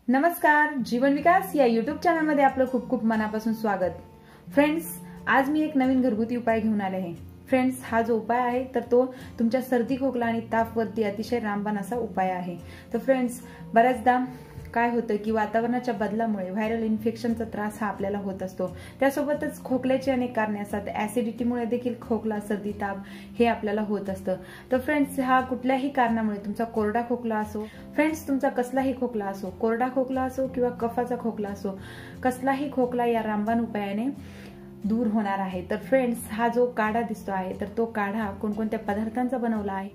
नमस्कार, जीवन विकास या यूट्यूब चॅनलमध्ये आपलं खूप खूप मनापासून स्वागत। फ्रेंड्स, आज मी एक नवीन घरगुती उपाय घेऊन आले आहे। फ्रेंड्स, हा जो उपाय आहे तर तो तुमच्या सर्दी खोकला आणि तापवरती अतिशय रामबाण असा उपाय आहे। तर फ्रेंड्स, बऱ्याचदा काय होतं की वातावरणाच्या बदलामुळे व्हायरल इन्फेक्शनचा त्रास हा आपल्याला होत असतो। त्यासोबतच खोकल्याची अनेक कारणे असतात। ऍसिडिटीमुळे देखील खोकला, सर्दी, ताप हे आपल्याला होत असतं। तर फ्रेंड्स, हा कुठल्याही कारणामुळे तुमचा कोरडा खोकला असो, फ्रेंड्स तुमचा कसलाही खोकला असो, कोरडा खोकला असो किंवा कफाचा खोकला असो, कसलाही खोकला या रामबाण उपायाने दूर होणार आहे। तर फ्रेंड्स, हा जो काढा दिसतो आहे तर तो काढा कोणकोणत्या पदार्थांचा बनवला आहे?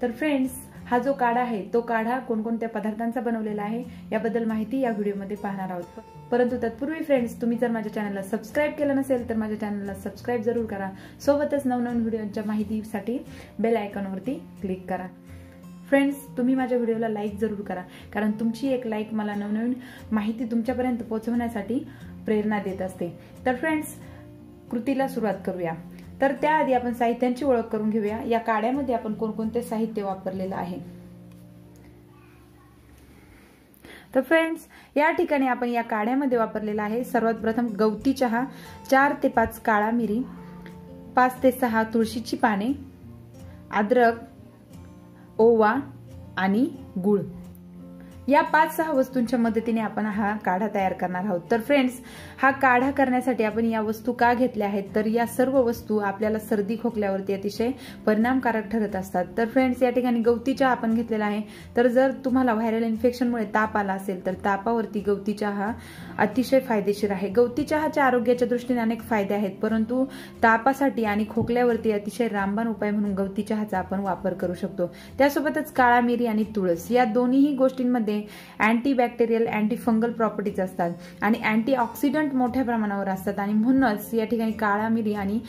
तर फ्रेंड्स, हा जो काढा आहे तो काढा कोणकोणत्या पदार्थांचा बनवलेला आहे याबद्दल माहिती या व्हिडिओमध्ये पाहणार आहोत। परंतु तत्पूर्वी फ्रेंड्स, तुम्ही जर माझ्या चॅनलला सबस्क्राइब केलं नसेल तर माझ्या चॅनलला सबस्क्राइब जरूर करा। सोबतच नवनवीन व्हिडिओच्या माहितीसाठी बेल आयकॉनवरती क्लिक करा। फ्रेंड्स, तुम्ही माझ्या व्हिडिओला लाईक जरूर करा, कारण तुमची एक लाईक मला नवनवीन माहिती तुमच्यापर्यंत पोहोचवण्यासाठी प्रेरणा देत असते। तर फ्रेंड्स, कृतीला सुरुवात करूया। तर त्याआधी आपण साहित्यांची ओळख करून घेऊया। या काढ्यामध्ये आपण कोणकोणते साहित्य वापरलेलं आहे? तर फ्रेंड्स, या ठिकाणी आपण या काढ्यामध्ये वापरलेला आहे सर्वात प्रथम गवती चहा, 4 ते 5 काळा मिरी, 5 ते 6 तुळशीची पाने, अद्रक, ओवा आणि गूळ। या 5-6 वस्तूंच्या मदतीने आपण हा काढा तयार करणार आहोत। तर फ्रेंड्स, हा काढा करण्यासाठी आपण या वस्तू का घेतल्या आहेत? तर या सर्व वस्तू आपल्याला सर्दी खोकल्यावरती अतिशय परिणामकारक ठरत असतात। तर फ्रेंड्स, या ठिकाणी गवती चहा आपण घेतलेला आहे। तर जर तुम्हाला व्हायरल इन्फेक्शनमुळे ताप आला असेल तर तापावरती गवती चहा अतिशय फायदेशीर आहे। गवती चहाच्या आरोग्याच्या दृष्टीने अनेक फायदे आहेत, परंतु तापासाठी आणि खोकल्यावरती अतिशय रामबाण उपाय म्हणून गवती चहाचा आपण वापर करू शकतो। त्यासोबतच काळा मिरी आणि तुळस या दोन्ही गोष्टींमध्ये अँटीबॅक्टेरियल, अँटी फंगल प्रॉपर्टीज असतात आणि अँटीऑक्सिडंट मोठ्या प्रमाणावर असतात आणि म्हणूनच या ठिकाणी काळा मिरी आणि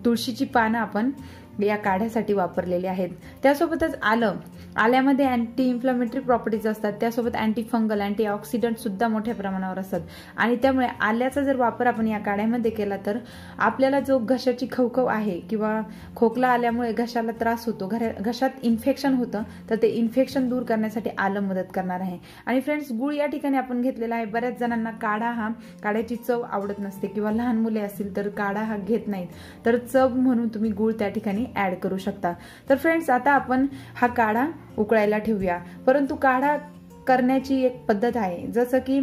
तुळशीची पानं आपण या काढ्यासाठी वापरलेली आहेत। त्यासोबतच आल्यामध्ये अँटी इन्फ्लेमेटरी प्रॉपर्टीज असतात, त्यासोबत अँटी फंगल, अँटी ऑक्सिडंट सुद्धा मोठ्या प्रमाणावर असतात आणि त्यामुळे आल्याचा जर वापर आपण या काढ्यामध्ये केला तर आपल्याला जो घशाची खवखव आहे किंवा खोकला आल्यामुळे घशाला त्रास होतो, घशात इन्फेक्शन होतं, तर ते इन्फेक्शन दूर करण्यासाठी आलं मदत करणार आहे। आणि फ्रेंड्स, गूळ या ठिकाणी आपण घेतलेला आहे। बऱ्याच जणांना काढ्याची चव आवडत नसते किंवा लहान मुले असतील तर काढा हा घेत नाहीत, तर चव म्हणून तुम्ही गूळ त्या ठिकाणी ऍड करू शकता। तर फ्रेंड्स, आता आपण हा काढा उकळायला ठेवूया। परंतु काढा करण्याची एक पद्धत आहे, जसं की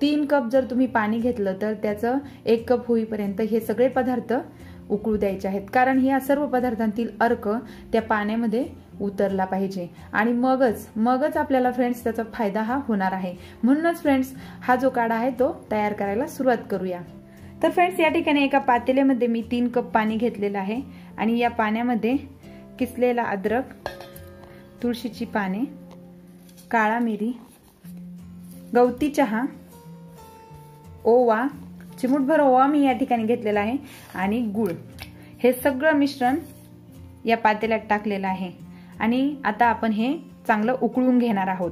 3 कप जर तुम्ही पाणी घेतलं तर त्याचं 1 कप होईपर्यंत हे सगळे पदार्थ उकळू द्यायचे आहेत, कारण या सर्व पदार्थांतील अर्क त्या पाण्यामध्ये उतरला पाहिजे आणि मगच आपल्याला फ्रेंड्स त्याचा फायदा हा होणार आहे। म्हणूनच फ्रेंड्स, हा जो काढा आहे तो तयार करायला सुरुवात करूया। तर फ्रेंड्स, या ठिकाणी एका पातेल्यामध्ये मी 3 कप पाणी घेतलेलं आहे आणि या पाण्यामध्ये किसलेला अद्रक, तुळशीची पाने, काळा मिरी, गवती चहा, ओवा, चिमूटभर ओवा मी या ठिकाणी घेतलेला आहे आणि गूळ, हे सगळं मिश्रण या पातेल्यात टाकलेलं आहे आणि आता आपण हे चांगलं उकळून घेणार आहोत।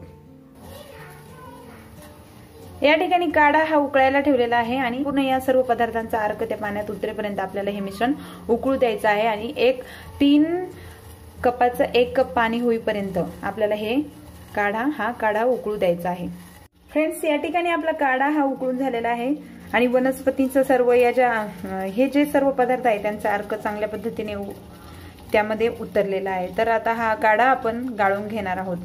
या ठिकाणी काढा हा उकळायला ठेवलेला आहे आणि पूर्ण या सर्व पदार्थांचा अर्क त्या पाण्यात उतरेपर्यंत आपल्याला हे मिश्रण उकळू द्यायचं आहे आणि 3 कपाचं 1 कप पाणी होईपर्यंत आपल्याला हे काढा उकळू द्यायचा आहे। फ्रेंड्स, या ठिकाणी आपला काढा हा उकळून झालेला आहे आणि वनस्पतींचं सर्व हे जे सर्व पदार्थ आहे त्यांचा अर्क चांगल्या पद्धतीने त्यामध्ये उतरलेला आहे। तर आता हा काढा आपण गाळून घेणार आहोत।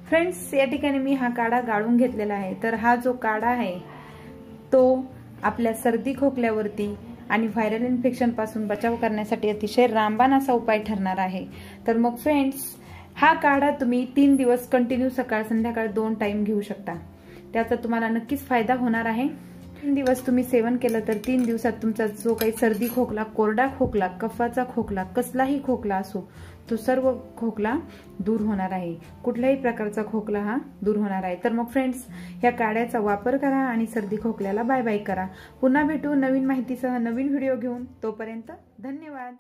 फ्रेंड्स, या ठिकाणी मी हा काढा गाळून घेतलेला आहे। तर हा जो काढा आहे तो आपल्या सर्दी खोकल्यावरती आणि व्हायरल इन्फेक्शन पासून बचाव करण्यासाठी अतिशय रामबाण असा उपाय ठरणार आहे। तर मग फ्रेंड्स, हा काढा तुम्ही 3 दिवस कंटिन्यू सकाळ संध्याकाळ 2 टाइम घेऊ शकता। त्याचा तुम्हाला नक्कीच फायदा होणार आहे। 3 दिवस तुम्ही सेवन केलं तर 3 दिवसात तुमचा जो काही सर्दी खोकला, कोरडा खोकला, कफाचा खोकला, कसलाही खोकला असो तो सर्व खोकला दूर होणार आहे। कुठल्याही प्रकारचा खोकला हा दूर होणार आहे। तर मग फ्रेंड्स, या काढ्याचा वापर करा आणि सर्दी खोकल्याला बाय बाय करा। पुन्हा भेटू नवीन माहितीसह नवीन व्हिडिओ घेऊन। तोपर्यंत धन्यवाद।